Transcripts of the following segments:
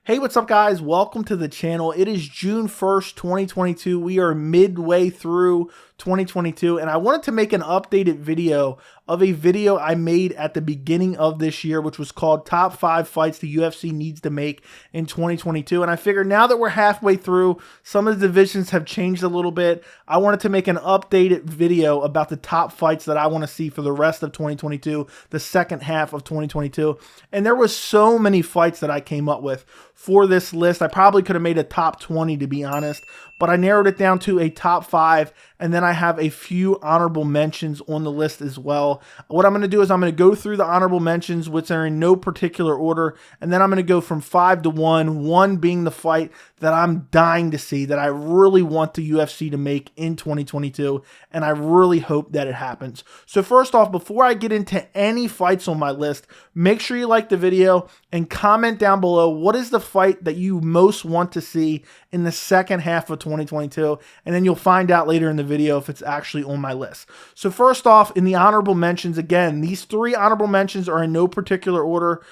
Hey, what's up guys? Welcome to the channel. It is June 1st, 2022. We are midway through 2022 and I wanted to make an updated video of a video I made at the beginning of this year, which was called Top 5 Fights the UFC Needs to Make in 2022. And I figured now that we're halfway through, some of the divisions have changed a little bit. I wanted to make an updated video about the top fights that I want to see for the rest of 2022, the second half of 2022. And there was so many fights that I came up with for this list. I probably could have made a top 20 to be honest, but I narrowed it down to a top 5, and then I have a few honorable mentions on the list as well. What I'm going to do is I'm going to go through the honorable mentions, which are in no particular order, and then I'm going to go from 5 to 1, 1 being the fight that I'm dying to see, that I really want the UFC to make in 2022, and I really hope that it happens. So first off, before I get into any fights on my list, make sure you like the video and comment down below what is the fight that you most want to see in the second half of 2022, and then you'll find out later in the video if it's actually on my list. So first off, in the honorable mentions, again, these 3 honorable mentions are in no particular order,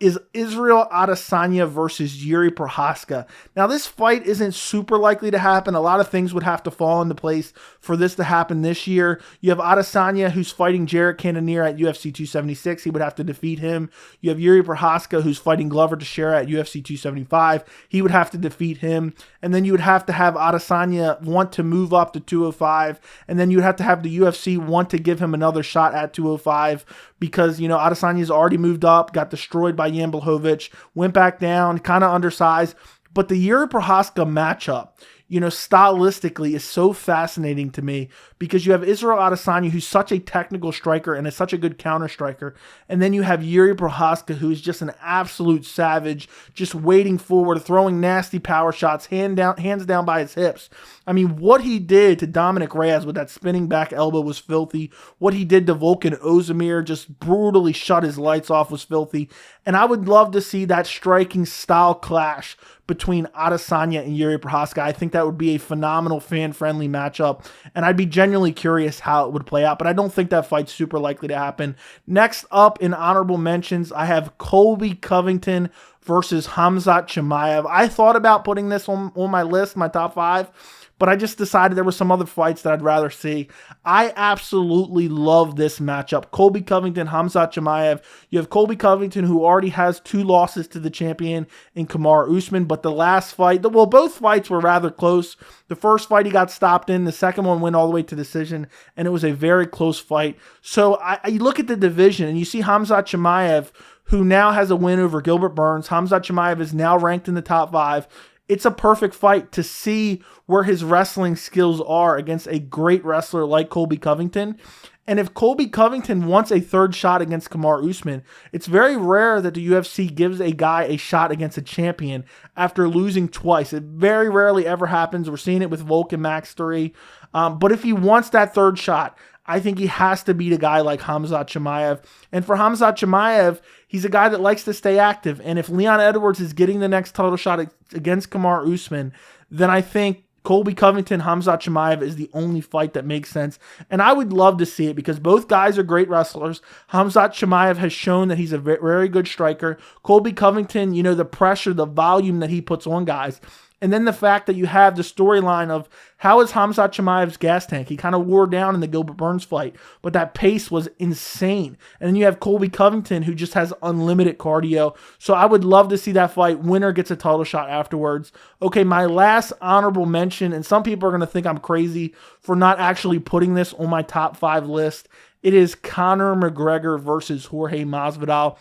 is Israel Adesanya versus Yuri Prohaska. Now, this fight isn't super likely to happen. A lot of things would have to fall into place for this to happen this year. You have Adesanya, who's fighting Jared Cannonier at UFC 276. He would have to defeat him. You have Yuri Prohaska, who's fighting Glover Teixeira at UFC 275. He would have to defeat him. And then you would have to have Adesanya want to move up to 205. And then you would have to have the UFC want to give him another shot at 205 because, you know, Adesanya's already moved up, got destroyed by Jan Blachowicz, went back down, kind of undersized. But the Yuri Prohaska matchup, you know, stylistically is so fascinating to me because you have Israel Adesanya, who's such a technical striker and is such a good counter striker. And then you have Yuri Prohaska, who is just an absolute savage, just wading forward, throwing nasty power shots, hands down by his hips. I mean, what he did to Dominic Reyes with that spinning back elbow was filthy. What he did to Volkan Ozdemir, just brutally shut his lights off, was filthy. And I would love to see that striking style clash between Adesanya and Yuri Prohaska. I think that would be a phenomenal fan-friendly matchup, and I'd be genuinely curious how it would play out, but I don't think that fight's super likely to happen. Next up in honorable mentions, I have Colby Covington versus Khamzat Chimaev. I thought about putting this on my list, my top 5, but I just decided there were some other fights that I'd rather see. I absolutely love this matchup. Colby Covington, Khamzat Chimaev. You have Colby Covington, who already has 2 losses to the champion in Kamaru Usman, but the last fight, well, both fights were rather close. The first fight he got stopped in, the second one went all the way to decision, and it was a very close fight. So I look at the division, and you see Khamzat Chimaev, who now has a win over Gilbert Burns. Khamzat Chimaev is now ranked in the top 5. It's a perfect fight to see where his wrestling skills are against a great wrestler like Colby Covington. And if Colby Covington wants a 3rd shot against Kamaru Usman, it's very rare that the UFC gives a guy a shot against a champion after losing twice. It very rarely ever happens. We're seeing it with Volkan Max 3. But if he wants that 3rd shot, I think he has to beat a guy like Khamzat Chimaev. And for Khamzat Chimaev, he's a guy that likes to stay active. And if Leon Edwards is getting the next title shot against Kamaru Usman, then I think Colby Covington, Khamzat Chimaev is the only fight that makes sense. And I would love to see it because both guys are great wrestlers. Khamzat Chimaev has shown that he's a very good striker. Colby Covington, you know, the pressure, the volume that he puts on guys. And then the fact that you have the storyline of how is Khamzat Chimaev's gas tank? He kind of wore down in the Gilbert Burns fight, but that pace was insane. And then you have Colby Covington, who just has unlimited cardio. So I would love to see that fight. Winner gets a title shot afterwards. Okay, my last honorable mention, and some people are going to think I'm crazy for not actually putting this on my top 5 list. It is Conor McGregor versus Jorge Masvidal.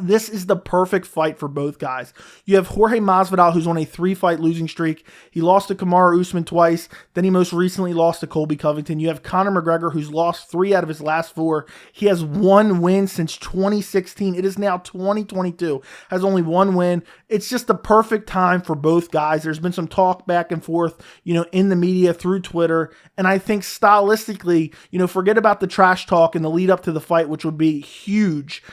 This is the perfect fight for both guys. You have Jorge Masvidal, who's on a 3-fight losing streak. He lost to Kamaru Usman twice. Then he most recently lost to Colby Covington. You have Conor McGregor, who's lost 3 out of his last 4. He has 1 win since 2016. It is now 2022. Has only 1 win. It's just the perfect time for both guys. There's been some talk back and forth, you know, in the media through Twitter. And I think stylistically, you know, forget about the trash talk and the lead up to the fight, which would be huge.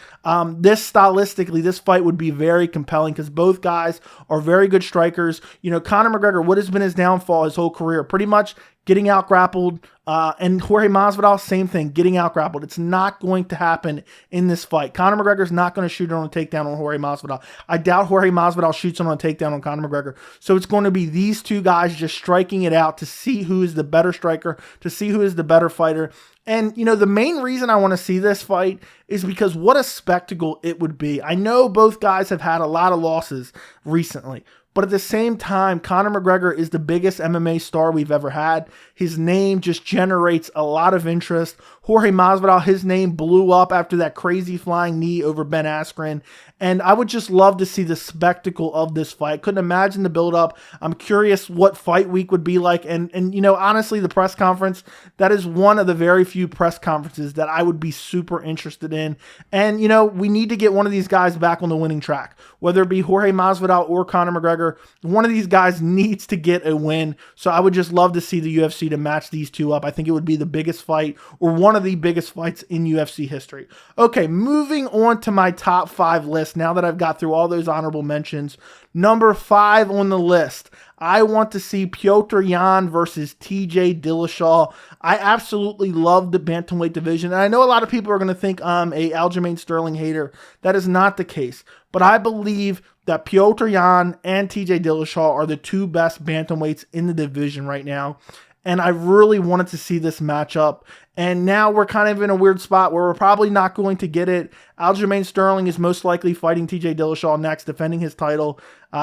This stylistically, this fight would be very compelling because both guys are very good strikers. You know, Conor McGregor, what has been his downfall his whole career? Pretty much getting out grappled, and Jorge Masvidal, same thing, getting out grappled. It's not going to happen in this fight. Conor McGregor's not going to shoot on a takedown on Jorge Masvidal. I doubt Jorge Masvidal shoots on a takedown on Conor McGregor. So it's going to be these two guys just striking it out to see who is the better striker, to see who is the better fighter. And, you know, the main reason I want to see this fight is because what a spectacle it would be. I know both guys have had a lot of losses recently, but at the same time, Conor McGregor is the biggest MMA star we've ever had. His name just generates a lot of interest. Jorge Masvidal, his name blew up after that crazy flying knee over Ben Askren. And I would just love to see the spectacle of this fight. Couldn't imagine the build-up. I'm curious what fight week would be like. And you know, honestly, the press conference, that is one of the very few press conferences that I would be super interested in. And, you know, we need to get one of these guys back on the winning track. Whether it be Jorge Masvidal or Conor McGregor, one of these guys needs to get a win. So I would just love to see the UFC to match these two up. I think it would be the biggest fight, or one of the biggest fights in UFC history. Okay, moving on to my top 5 list. Now that I've got through all those honorable mentions, number 5 on the list, I want to see Petr Yan versus TJ Dillashaw. I absolutely love the bantamweight division. And I know a lot of people are going to think I'm a Aljamain Sterling hater. That is not the case. But I believe that Petr Yan and TJ Dillashaw are the two best bantamweights in the division right now. And I really wanted to see this matchup. And now we're kind of in a weird spot where we're probably not going to get it. Aljamain Sterling is most likely fighting TJ Dillashaw next, defending his title.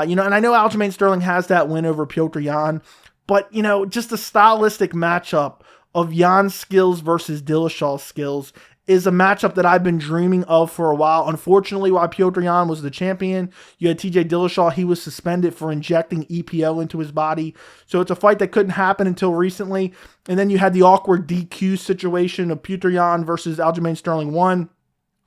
You know, and I know Aljamain Sterling has that win over Petr Yan. But, you know, just a stylistic matchup of Yan's skills versus Dillashaw's skills is a matchup that I've been dreaming of for a while. Unfortunately, while Petr Yan was the champion, you had TJ Dillashaw. He was suspended for injecting EPO into his body. So it's a fight that couldn't happen until recently. And then you had the awkward DQ situation of Petr Yan versus Aljamain Sterling 1.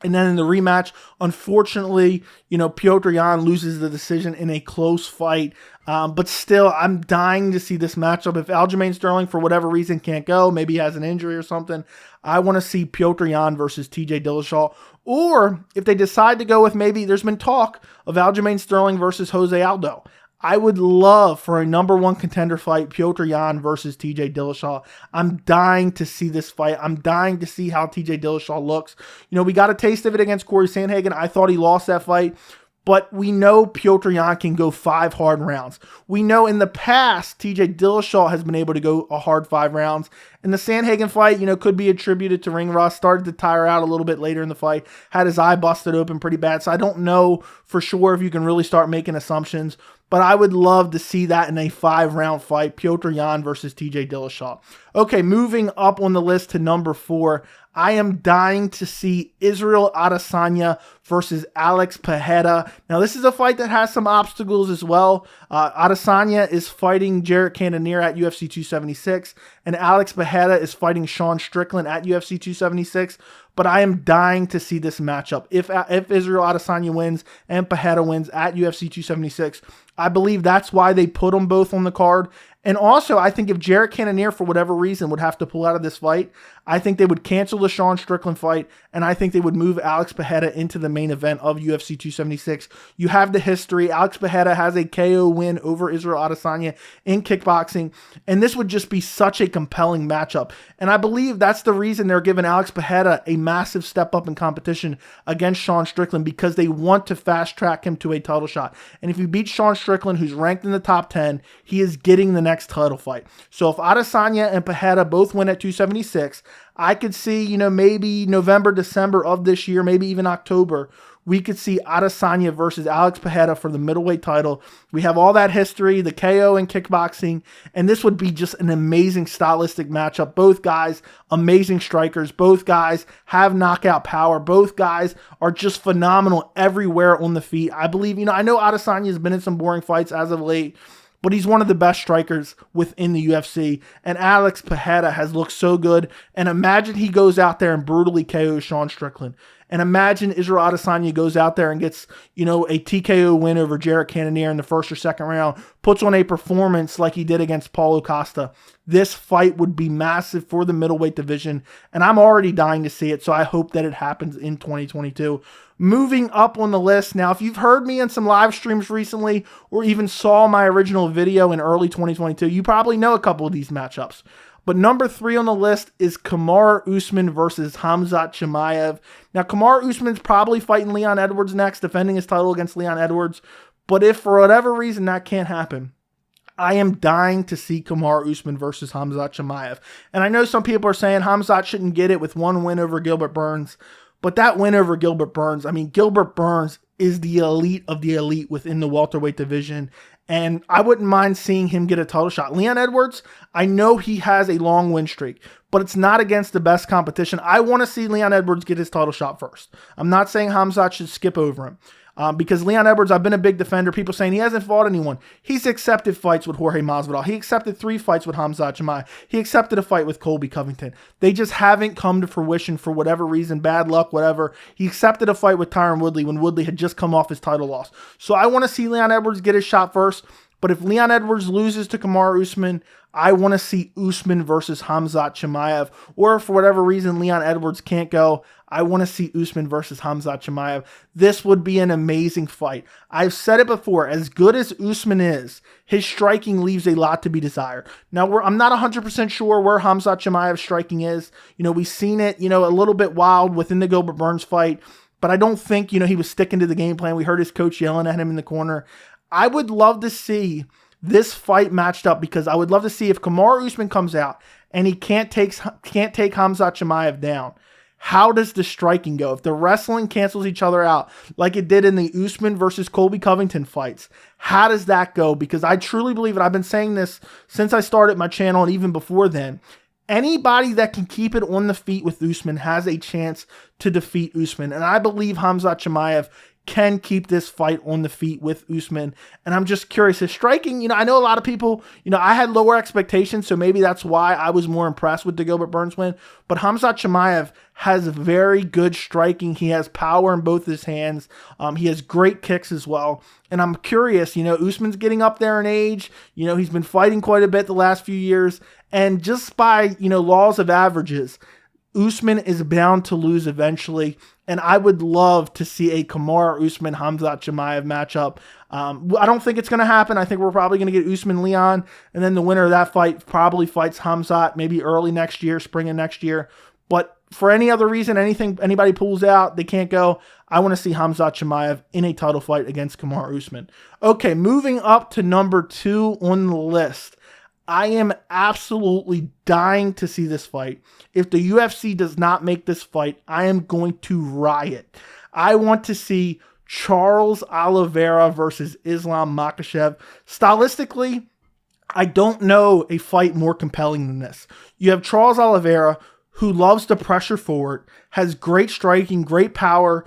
And then in the rematch, unfortunately, you know, Petr Yan loses the decision in a close fight. But still, I'm dying to see this matchup. If Aljamain Sterling, for whatever reason, can't go, maybe he has an injury or something, I want to see Petr Yan versus TJ Dillashaw. Or if they decide to go with, maybe there's been talk of Aljamain Sterling versus Jose Aldo. I would love for a number 1 contender fight, Petr Yan versus TJ Dillashaw. I'm dying to see this fight. I'm dying to see how TJ Dillashaw looks. You know, we got a taste of it against Corey Sandhagen. I thought he lost that fight. But we know Petr Yan can go 5 hard rounds. We know in the past, TJ Dillashaw has been able to go a hard 5 rounds. And the Sandhagen fight, you know, could be attributed to ring rust. Started to tire out a little bit later in the fight. Had his eye busted open pretty bad. So I don't know for sure if you can really start making assumptions. But I would love to see that in a 5-round fight, Petr Yan versus TJ Dillashaw. Okay, moving up on the list to number 4, I am dying to see Israel Adesanya versus Alex Pereira. Now, this is a fight that has some obstacles as well. Adesanya is fighting Jared Cannonier at UFC 276, and Alex Pereira is fighting Sean Strickland at UFC 276. But I am dying to see this matchup. If Israel Adesanya wins and Pereira wins at UFC 276, I believe that's why they put them both on the card. And also, I think if Jared Cannonier, for whatever reason, would have to pull out of this fight, I think they would cancel the Sean Strickland fight, and I think they would move Alex Pereira into the main event of UFC 276. You have the history. Alex Pereira has a KO win over Israel Adesanya in kickboxing, and this would just be such a compelling matchup. And I believe that's the reason they're giving Alex Pereira a massive step up in competition against Sean Strickland, because they want to fast track him to a title shot. And if he beats Sean Strickland, who's ranked in the top 10, he is getting the next title fight. So if Adesanya and Pereira both win at 276, I could see, you know, maybe November, December of this year, maybe even October, we could see Adesanya versus Alex Pereira for the middleweight title. We have all that history, the KO in kickboxing, and this would be just an amazing stylistic matchup. Both guys, amazing strikers. Both guys have knockout power. Both guys are just phenomenal everywhere on the feet. I believe, you know, I know Adesanya has been in some boring fights as of late, but he's one of the best strikers within the UFC. And Alex Pereira has looked so good. And imagine he goes out there and brutally KOs Sean Strickland. And imagine Israel Adesanya goes out there and gets, you know, a TKO win over Jared Cannonier in the first or second round, puts on a performance like he did against Paulo Costa. This fight would be massive for the middleweight division, and I'm already dying to see it, so I hope that it happens in 2022. Moving up on the list. Now, if you've heard me in some live streams recently or even saw my original video in early 2022, you probably know a couple of these matchups. But number 3 on the list is Kamaru Usman versus Khamzat Chimaev. Now, Kamaru Usman's probably fighting Leon Edwards next, defending his title against Leon Edwards. But if for whatever reason that can't happen, I am dying to see Kamaru Usman versus Khamzat Chimaev. And I know some people are saying Khamzat shouldn't get it with one win over Gilbert Burns. But that win over Gilbert Burns, I mean, Gilbert Burns is the elite of the elite within the welterweight division. And I wouldn't mind seeing him get a title shot. Leon Edwards, I know he has a long win streak, but it's not against the best competition. I want to see Leon Edwards get his title shot first. I'm not saying Khamzat should skip over him. Because Leon Edwards, I've been a big defender. People saying he hasn't fought anyone. He's accepted fights with Jorge Masvidal. He accepted 3 fights with Khamzat Chimaev. He accepted a fight with Colby Covington. They just haven't come to fruition for whatever reason, bad luck, whatever. He accepted a fight with Tyron Woodley when Woodley had just come off his title loss. So I want to see Leon Edwards get his shot first. But if Leon Edwards loses to Kamaru Usman, I want to see Usman versus Khamzat Chimaev. Or if for whatever reason Leon Edwards can't go, I want to see Usman versus Khamzat Chimaev. This would be an amazing fight. I've said it before, as good as Usman is, his striking leaves a lot to be desired. Now, I'm not 100% sure where Khamzat Chimaev's striking is. We've seen it, a little bit wild within the Gilbert Burns fight, but I don't think, he was sticking to the game plan. We heard his coach yelling at him in the corner. I would love to see this fight matched up because I would love to see if Kamaru Usman comes out and he can't take Khamzat Chimaev down. How does the striking go? If the wrestling cancels each other out like it did in the Usman versus Colby Covington fights, how does that go? Because I truly believe, and I've been saying this since I started my channel and even before then, anybody that can keep it on the feet with Usman has a chance to defeat Usman. And I believe Khamzat Chimaev can keep this fight on the feet with Usman. And I'm just curious. His striking, I know a lot of people, I had lower expectations, so maybe that's why I was more impressed with the Gilbert Burns win. But Khamzat Chimaev has very good striking. He has power in both his hands. He has great kicks as well. And I'm curious, Usman's getting up there in age. He's been fighting quite a bit the last few years. And just by, laws of averages, Usman is bound to lose eventually. And I would love to see a Kamaru Usman Khamzat Chimaev matchup. I don't think it's going to happen. I think we're probably going to get Usman Leon, and then the winner of that fight probably fights Khamzat maybe early next year, spring of next year. But for any other reason, anybody pulls out, they can't go, I want to see Khamzat Chimaev in a title fight against Kamaru Usman. Okay, moving up to number 2 on the list. I am absolutely dying to see this fight. If the UFC does not make this fight, I am going to riot. I want to see Charles Oliveira versus Islam Makhachev. Stylistically, I don't know a fight more compelling than this. You have Charles Oliveira, who loves to pressure forward, has great striking, great power,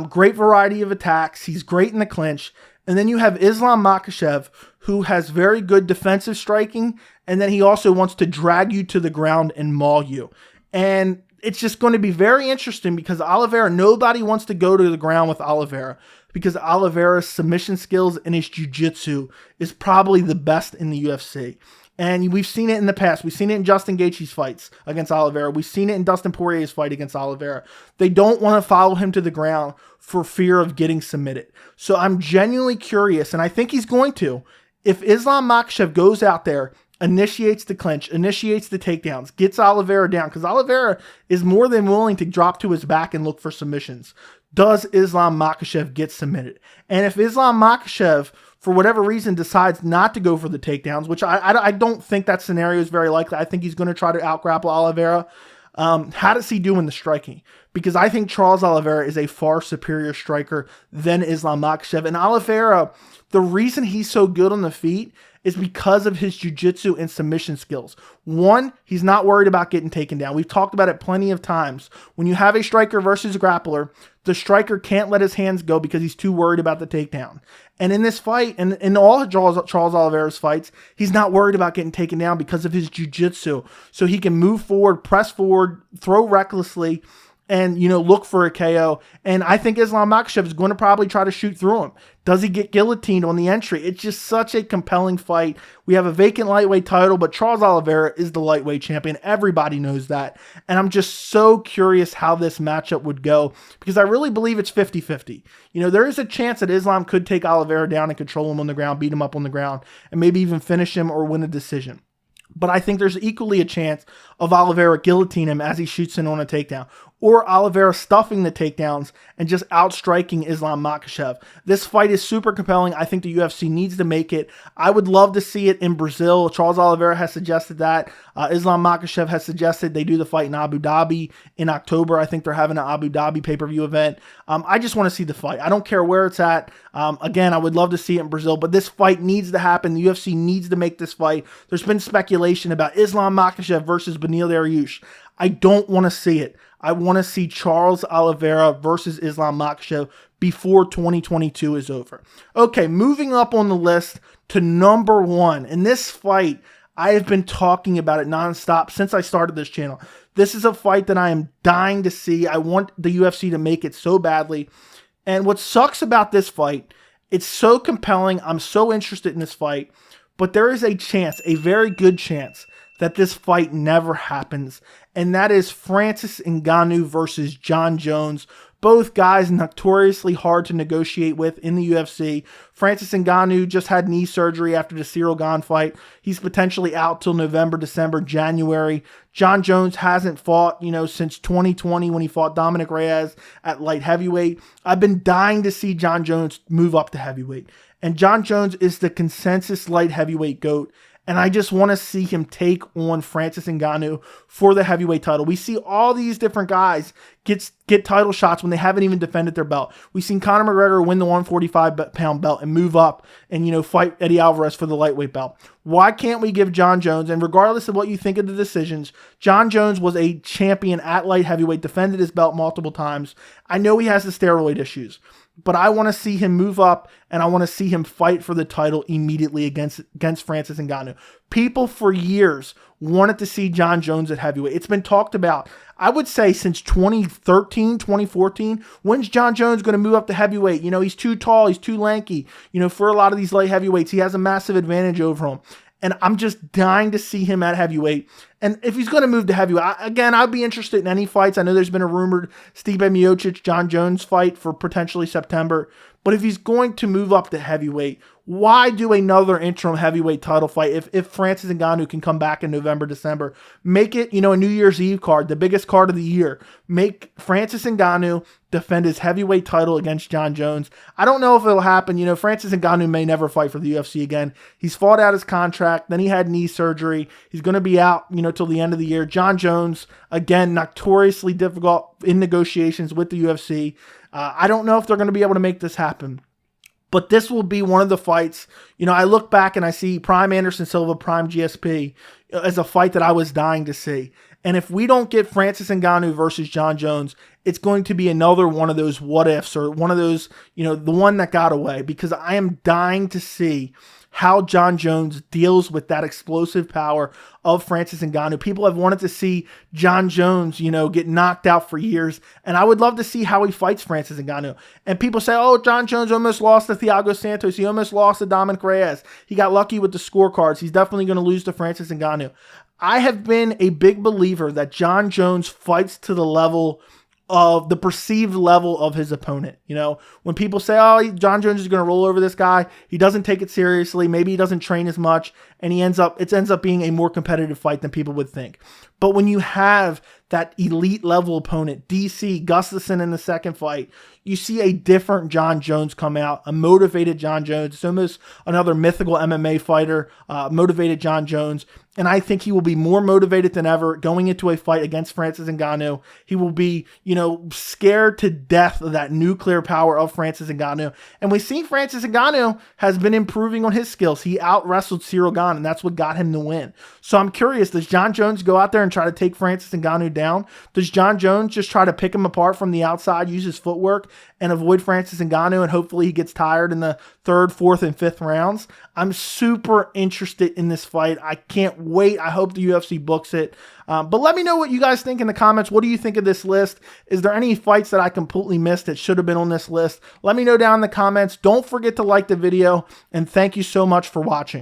great variety of attacks. He's great in the clinch. And then you have Islam Makhachev, who has very good defensive striking, and then he also wants to drag you to the ground and maul you. And it's just going to be very interesting because Oliveira, nobody wants to go to the ground with Oliveira because Oliveira's submission skills and his jiu-jitsu is probably the best in the UFC. And we've seen it in the past. We've seen it in Justin Gaethje's fights against Oliveira. We've seen it in Dustin Poirier's fight against Oliveira. They don't want to follow him to the ground for fear of getting submitted. So I'm genuinely curious, and I think he's going to. If Islam Makhachev goes out there, initiates the clinch, initiates the takedowns, gets Oliveira down, because Oliveira is more than willing to drop to his back and look for submissions. Does Islam Makhachev get submitted? And if Islam Makhachev, for whatever reason, decides not to go for the takedowns, which I don't think that scenario is very likely. I think he's going to try to out-grapple Oliveira. How does he do in the striking? Because I think Charles Oliveira is a far superior striker than Islam Makhachev. And Oliveira, the reason he's so good on the feet is because of his jiu-jitsu and submission skills. One, he's not worried about getting taken down. We've talked about it plenty of times. When you have a striker versus a grappler, the striker can't let his hands go because he's too worried about the takedown. And in this fight, and in all of Charles Oliveira's fights, he's not worried about getting taken down because of his jiu-jitsu. So he can move forward, press forward, throw recklessly, and, look for a KO. And I think Islam Makhachev is going to probably try to shoot through him. Does he get guillotined on the entry? It's just such a compelling fight. We have a vacant lightweight title, but Charles Oliveira is the lightweight champion. Everybody knows that. And I'm just so curious how this matchup would go, because I really believe it's 50-50. There is a chance that Islam could take Oliveira down and control him on the ground, beat him up on the ground, and maybe even finish him or win a decision. But I think there's equally a chance of Oliveira guillotining him as he shoots in on a takedown, or Oliveira stuffing the takedowns and just outstriking Islam Makhachev. This fight is super compelling. I think the UFC needs to make it. I would love to see it in Brazil. Charles Oliveira has suggested that. Islam Makhachev has suggested they do the fight in Abu Dhabi in October. I think they're having an Abu Dhabi pay-per-view event. I just want to see the fight. I don't care where it's at. Again, I would love to see it in Brazil, but this fight needs to happen. The UFC needs to make this fight. There's been speculation about Islam Makhachev versus Beneil Dariush. I don't want to see it. I want to see Charles Oliveira versus Islam Makhachev before 2022 is over. Okay, moving up on the list to number 1. In this fight, I have been talking about it nonstop since I started this channel. This is a fight that I am dying to see. I want the UFC to make it so badly. And what sucks about this fight, it's so compelling. I'm so interested in this fight. But there is a chance, a very good chance, that this fight never happens. And that is Francis Ngannou versus Jon Jones. Both guys notoriously hard to negotiate with in the UFC. Francis Ngannou just had knee surgery after the Cyril Gane fight. He's potentially out till November, December, January. Jon Jones hasn't fought, since 2020 when he fought Dominic Reyes at light heavyweight. I've been dying to see Jon Jones move up to heavyweight. And Jon Jones is the consensus light heavyweight GOAT. And I just want to see him take on Francis Ngannou for the heavyweight title. We see all these different guys get title shots when they haven't even defended their belt. We've seen Conor McGregor win the 145-pound belt and move up and, fight Eddie Alvarez for the lightweight belt. Why can't we give Jon Jones, and regardless of what you think of the decisions, Jon Jones was a champion at light heavyweight, defended his belt multiple times. I know he has the steroid issues, but I want to see him move up, and I want to see him fight for the title immediately against Francis Ngannou. People for years wanted to see Jon Jones at heavyweight. It's been talked about, I would say, since 2013, 2014. When's Jon Jones going to move up to heavyweight? He's too tall, he's too lanky. For a lot of these light heavyweights, he has a massive advantage over him. And I'm just dying to see him at heavyweight. And if he's going to move to heavyweight, again, I'd be interested in any fights. I know there's been a rumored Stipe Miocic, Jon Jones fight for potentially September. But if he's going to move up to heavyweight, why do another interim heavyweight title fight if Francis Ngannou can come back in November, December? Make it, a New Year's Eve card, the biggest card of the year. Make Francis Ngannou defend his heavyweight title against Jon Jones. I don't know if it'll happen. Francis Ngannou may never fight for the UFC again. He's fought out his contract. Then he had knee surgery. He's going to be out, till the end of the year. Jon Jones, again, notoriously difficult in negotiations with the UFC. I don't know if they're going to be able to make this happen. But this will be one of the fights, I look back and I see Prime Anderson Silva, Prime GSP as a fight that I was dying to see. And if we don't get Francis Ngannou versus Jon Jones, it's going to be another one of those what ifs, or one of those, the one that got away, because I am dying to see how Jon Jones deals with that explosive power of Francis Ngannou. People have wanted to see Jon Jones, get knocked out for years. And I would love to see how he fights Francis Ngannou. And people say, oh, Jon Jones almost lost to Thiago Santos. He almost lost to Dominic Reyes. He got lucky with the scorecards. He's definitely going to lose to Francis Ngannou. I have been a big believer that Jon Jones fights to the level of the perceived level of his opponent. When people say, oh, Jon Jones is going to roll over this guy, he doesn't take it seriously. Maybe he doesn't train as much, and it ends up being a more competitive fight than people would think. But when you have that elite level opponent, DC Gustafsson in the second fight, you see a different Jon Jones come out, a motivated Jon Jones. It's almost another mythical MMA fighter, motivated Jon Jones. And I think he will be more motivated than ever going into a fight against Francis Ngannou. He will be, scared to death of that nuclear power of Francis Ngannou. And we've seen Francis Ngannou has been improving on his skills. He out-wrestled Cyril Gane, and that's what got him the win. So I'm curious, does Jon Jones go out there and try to take Francis Ngannou down? Does Jon Jones just try to pick him apart from the outside, use his footwork, and avoid Francis Ngannou, and hopefully he gets tired in the 3rd, 4th, and 5th rounds? I'm super interested in this fight. I can't wait. I hope the UFC books it. But let me know what you guys think in the comments. What do you think of this list? Is there any fights that I completely missed that should have been on this list? Let me know down in the comments. Don't forget to like the video, and thank you so much for watching.